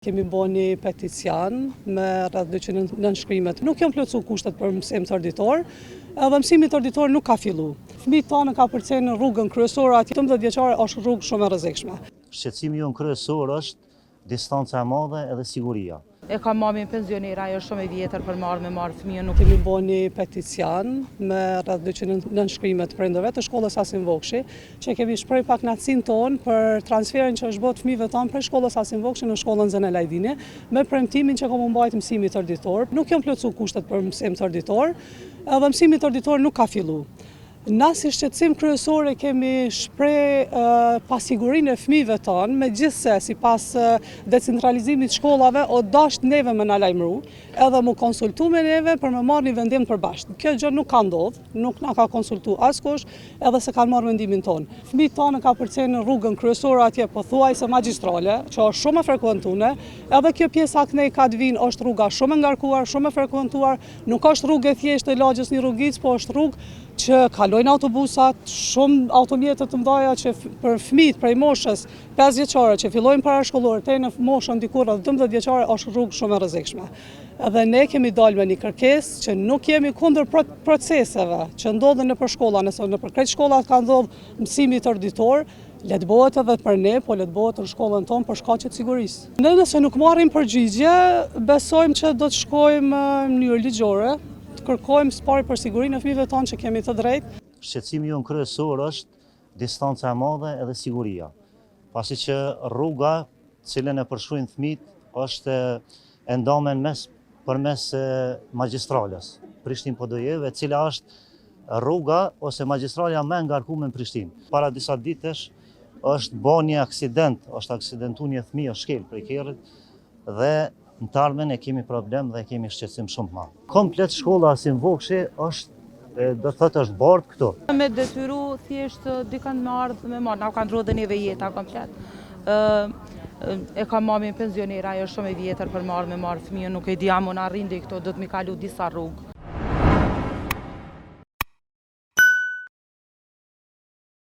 Kemi bo një peticion me rreth 200 nënshkrimet. Nuk janë plotësuar kushtet për mësim tërditor, edhe mësimi tërditor nuk ka filluar. Fëmijët tonë ka përcjellë në rrugën kryesore, aty 18 vjeçare është rrugë shumë e rrezikshme. Shqetësimi jonë kryesor është distanca e madhe edhe siguria. E ka mamin pensionera, ajo shumë e vjetër për me marrë fëmijën nuk. Kemi bo një peticion me rreth 200 nënshkrimet prindërve të shkollës Asim Vokshi, që kemi shpreh pakënaqësinë tonë për transferin që është bërë fëmijëve tonë prej shkollës Asim Vokshi në shkollën Zene Lajdini, me premtimin që ka mbajtur mësimi tërditor. Nuk janë plotësuar kushtet për mësim tërditor, edhe mësimi tërditor nuk ka filluar. Na si shqetësim kryesore kemi shpreh pasigurinë e fëmijëve tonë, megjithse sipas decentralizimit të shkollave o dasht neve më na lajmëru, edhe mu konsultu me neve për me marrë një vendim të përbashkët. Kjo gjë nuk ka ndodhur, nuk na ka konsultu askush, edhe se kanë marrë vendimin tonë. Fëmijët tonë ka përcjellë në rrugën kryesore atje pothuajse magjistrale, që është shumë e frekuentuar, edhe kjo pjesa kënej ka të vinë është rruga shumë e ngarkuar, shumë e frekuentuar, nuk është rrugë e thjeshtë e lagjës një rrugic, po është rrugë që kalojnë autobusat, shumë automjetet të mëdha që për fëmijët prej moshës 5 vjeçare që fillojnë parashkollor deri në moshën diku rreth 12 vjeçare është rrugë shumë e rrezikshme. Edhe ne kemi dalë me një kërkesë që nuk jemi kundër proceseve që ndodhen nëpër shkolla, nëse nëpër krejt shkollat ka ndodhur mësimi tërditor, le të bëhet edhe për ne, po le të bëhet në shkollën tonë për shkaqe të sigurisë. Ne nëse nuk marrim përgjigje, besojmë që do të shkojmë në mënyrë ligjore, të kërkojmë spari për sigurinë e fëmijëve tonë që kemi të drejtë. Shqetësimi jonë kryesor është distanca e madhe edhe siguria. Pasi që rruga, cilën e përshkruajnë fëmijët, është e ndamen përmes magjistrales Prishtinë-Podojeve, e cila është rruga ose magjistralja më e ngarkuar në Prishtinë. Para disa ditësh është bërë një aksident, është aksidentuar një fëmijë shkel prej kerrit dhe në të ardhmen e kemi problem dhe kemi shqetësim shumë të madh. Komplet shkolla Asim Vokshi është do thotë është bardh këtu. Me detyru thjesht dikant me ardhë me marrë, na ka ndrodhur dhe neve jeta komplet. E ka mamin pensionera, ajo shumë e vjetër për me marrë fëmijën, nuk e di a më na rrindi këto, do të mi kalu disa rrugë.